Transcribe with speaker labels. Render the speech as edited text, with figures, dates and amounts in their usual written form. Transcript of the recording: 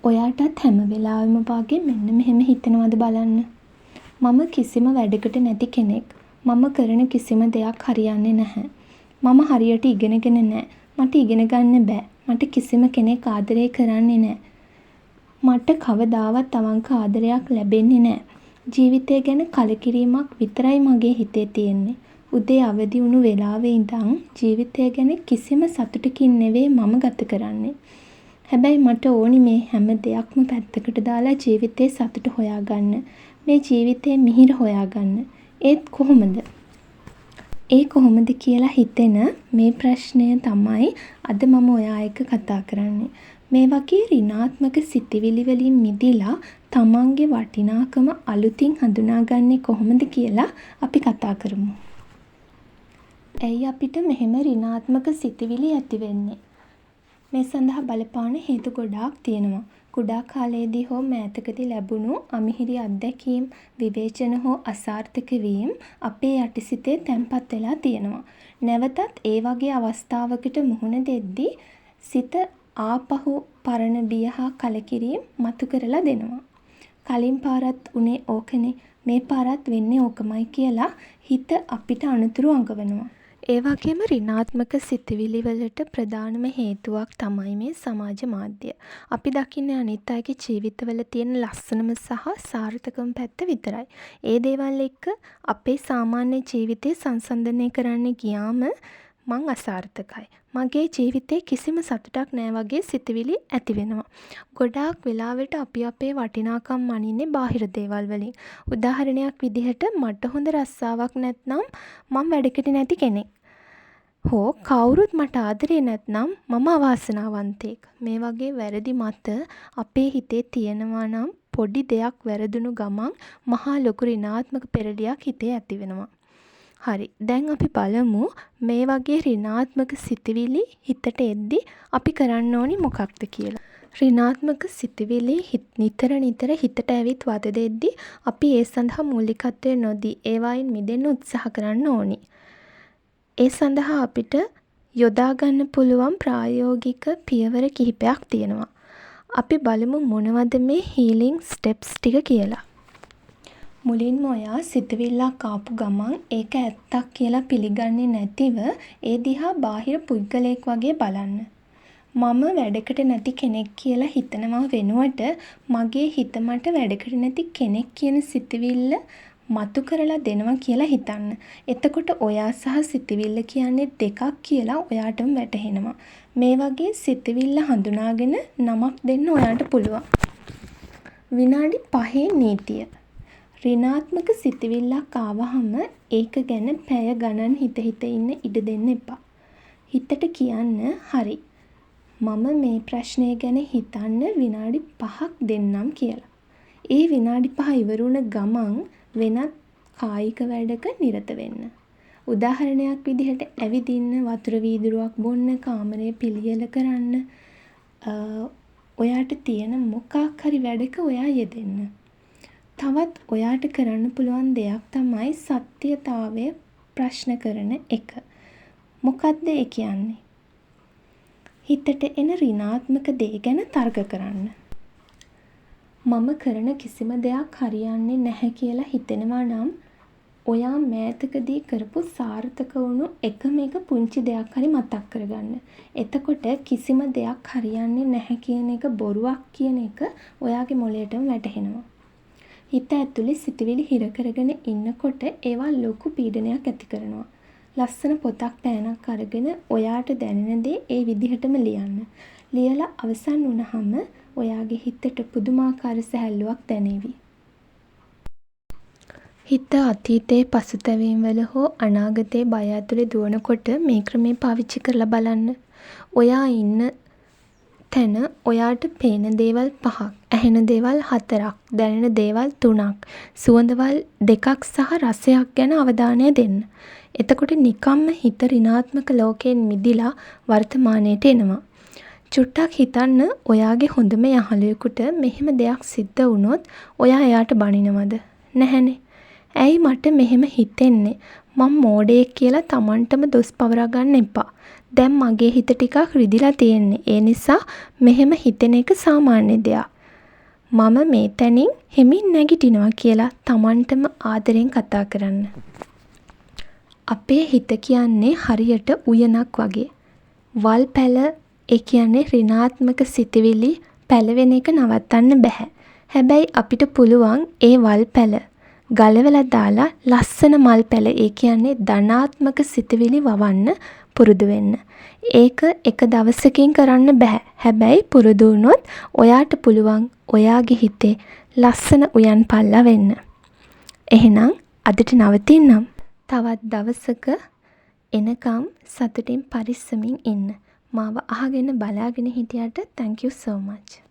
Speaker 1: ඔයාටත් හැම වෙලාවෙම වගේ මෙන්න මෙහෙම හිතනවද බලන්න. මම කිසිම වැඩකට නැති කෙනෙක්. මම කරන කිසිම දෙයක් හරියන්නේ නැහැ. මම හරියට ඉගෙනගෙන නැහැ. මට ඉගෙන ගන්න බෑ. මට කිසිම කෙනෙක් ආදරය කරන්නේ නැහැ. මට කවදාවත් අවංක ආදරයක් ලැබෙන්නේ නැහැ. ජීවිතය ගැන කලකිරීමක් විතරයි මගේ හිතේ තියෙන්නේ. උදේ අවදි වුණු වෙලාවේ ඉඳන් ජීවිතය ගැන කිසිම සතුටකින් නෙවෙයි මම ගත කරන්නේ. හැබැයි මට ඕනි මේ හැම දෙයක්ම පැත්තකට දාලා ජීවිතේ සතුට හොයාගන්න. මේ ජීවිතේ මිහිර හොයාගන්න. ඒත් කොහොමද? ඒ කොහොමද කියලා හිතෙන මේ ප්‍රශ්නය තමයි අද මම ඔයා එක්ක කතා කරන්නේ. මේ වගේ ඍණාත්මක සිතිවිලි වලින් මිදිලා තමන්ගේ වටිනාකම අලුතින් හඳුනාගන්නේ කොහොමද කියලා අපි කතා කරමු. ඇයි අපිට මෙහෙම ඍණාත්මක සිතිවිලි ඇති වෙන්නේ? මේ සඳහා බලපාන හේතු ගොඩාක් තියෙනවා. කුඩා කාලයේදී හෝ මෑතකදී ලැබුණු අමිහිරි අත්දැකීම්, විවේචන හෝ අසාර්ථක වීම අපේ යටිසිතේ තැන්පත් වෙලා තියෙනවා. නැවතත් ඒ වගේ අවස්ථාවකට මුහුණ දෙද්දී සිත ආපහු පරණ බිය හා කලකිරීම මතු කරලා දෙනවා. කලින් පාරත් උනේ ඕකනේ, මේ පාරත් වෙන්නේ ඕකමයි කියලා හිත අපිට අනුතුරු අඟවනවා. ඒ වගේම ඍණාත්මක සිතිවිලි වලට ප්‍රධානම හේතුවක් තමයි මේ සමාජ මාධ්‍ය. අපි දකින්නේ අනිත් අයගේ ජීවිතවල තියෙන ලස්සනම සහ සාර්ථකම පැත්ත විතරයි. ඒ දේවල් එක්ක අපේ සාමාන්‍ය ජීවිතේ සංසන්දනය කරන්න ගියාම මං අසාර්ථකයි. මගේ ජීවිතේ කිසිම සතුටක් නෑ වගේ සිතිවිලි ඇති වෙනවා. ගොඩාක් වෙලාවට අපි අපේ වටිනාකම් මනින්නේ බාහිර දේවල් වලින්. උදාහරණයක් විදිහට මට හොඳ රස්සාවක් නැත්නම් මං වැඩකට නැති කෙනෙක්. හෝ කවුරුත් මට ආදරේ නැත්නම් මම අවාසනාවන්තයෙක්. මේ වගේ වැරදි මත අපේ හිතේ තියෙනවා නම් පොඩි දෙයක් වැරදුණු ගමන් මහා ලොකු ඍණාත්මක පෙරළියක් හිතේ ඇති වෙනවා. හරි. දැන් අපි බලමු මේ වගේ ඍණාත්මක සිතිවිලි හිතට එද්දි අපි කරන්න ඕනි මොකක්ද කියලා. ඍණාත්මක සිතිවිලි නිතර හිතට ඇවිත් වද දෙද්දි අපි ඒ සඳහා මූලිකත්වය නොදී ඒවායින් මිදෙන්න උත්සාහ කරන්න ඕනි. ඒ සඳහා අපිට යොදා ගන්න පුළුවන් ප්‍රායෝගික පියවර කිහිපයක් තියෙනවා. අපි බලමු මොනවද මේ හීලින් ස්ටෙප්ස් ටික කියලා. මුලින්ම ඔයා සිතවිල්ලක් ආපු ගමන් ඒක ඇත්තක් කියලා පිළිගන්නේ නැතිව ඒ දිහා බාහිර පුද්ගලයෙක් වගේ බලන්න. මම වැඩකට නැති කෙනෙක් කියලා හිතනවා වෙනුවට මගේ හිත මට වැඩකට නැති කෙනෙක් කියන සිතවිල්ල මතු කරලා දෙනවා කියලා හිතන්න. එතකොට ඔයා සහ සිතවිල්ල කියන්නේ දෙකක් කියලා ඔයාටම වැටහෙනවා. මේ වගේ සිතවිල්ල හඳුනාගෙන නමක් දෙන්න ඔයාට පුළුවන්. විනාඩි 5 නීතිය. ඍණාත්මක සිතවිල්ලක් ආවහම ඒක ගැන පැය ගණන් හිත ඉන්න ඉඩ දෙන්න එපා. හිතට කියන්න හරි. මම මේ ප්‍රශ්නය ගැන හිතන්න විනාඩි 5ක් දෙන්නම් කියලා. ඒ විනාඩි 5 ඉවරුණ ගමන් වෙනත් කායික වැඩක නිරත වෙන්න. උදාහරණයක් විදිහට ඇවිදින්න, වතුර වීදුරුවක් බොන්න, කාමරය පිළියෙල කරන්න, ඔයාට තියෙන මොකක් හරි වැඩක ඔයා යෙදෙන්න. තවත් ඔයාට කරන්න පුළුවන් දෙයක් තමයි සත්‍යතාවය ප්‍රශ්න කරන එක. මොකක්ද ඒ කියන්නේ? හිතට එන ඍණාත්මක දේ ගැන තර්ක කරන්න. මම කරන කිසිම දෙයක් හරියන්නේ නැහැ කියලා හිතෙනවා නම් ඔයා මෑතකදී කරපු සාර්ථක වුණු එකම එක පුංචි දෙයක් හරි මතක් කරගන්න. එතකොට කිසිම දෙයක් හරියන්නේ නැහැ කියන එක බොරුවක් කියන එක ඔයාගේ මොළයටම වැටහෙනවා. හිත ඇතුලේ සිතවිලි හිර කරගෙන ඉන්නකොට ඒවා ලොකු පීඩනයක් ඇති කරනවා. ලස්සන පොතක් පෑනක් අරගෙන ඔයාට දැනෙන දේ ඒ විදිහටම ලියන්න. ලියලා අවසන් වුණාම ඔයාගේ හිතට පුදුමාකාර සැහැල්ලුවක් දැනේවි. හිත අතීතයේ පසුතැවීම් වල හෝ අනාගතයේ බය ඇතුලේ දුවනකොට මේ ක්‍රමේ පාවිච්චි කරලා බලන්න. ඔයා ඉන්න තැන ඔයාට පේන දේවල් 5ක්, ඇහෙන දේවල් 4ක්, දැනෙන දේවල් 3ක්, සුවඳවල් 2ක් සහ රසයක් ගැන අවධානය දෙන්න. එතකොට නිකම්ම හිත ඍණාත්මක ලෝකයෙන් මිදිලා වර්තමානයට එනවා. චුට්ටක් හිතන්න ඔයාගේ හොඳම යහළුවෙකුට මෙහෙම දෙයක් සිද්ධ වුණොත් ඔයා එයාට බනිනවද? නැහැනේ. ඇයි මට මෙහෙම හිතෙන්නේ? මම මෝඩයෙක් කියලා Tamanටම දොස් පවරා ගන්න එපා. දැන් මගේ හිත ටිකක් රිදිලා තියෙන්නේ. ඒ නිසා මෙහෙම හිතෙන එක සාමාන්‍ය දෙයක්. මම මේ තැනින් හෙමින් නැගිටිනවා කියලා Tamanටම ආදරෙන් කතා කරන්න. අපේ හිත කියන්නේ හරියට උයනක් වගේ. වල් පැල ඒ කියන්නේ ඍණාත්මක සිතුවිලි පැලවෙන එක නවත්තන්න බෑ. හැබැයි අපිට පුළුවන් ඒ වල් පැල ගලවලා දාලා ලස්සන මල් පැල ඒ කියන්නේ ධනාත්මක සිතුවිලි වවන්න පුරුදු වෙන්න. ඒක එක දවසකින් කරන්න බෑ. හැබැයි පුරුදු වුණොත් ඔයාට පුළුවන් ඔයාගේ හිතේ ලස්සන උයන් පල්ලා වෙන්න. එහෙනම් අදට නවතින්නම්. තවත් දවසක එනකම් සතුටින් පරිස්සමින් ඉන්න. මාව අහගෙන බලාගෙන හිටියට thank you so much.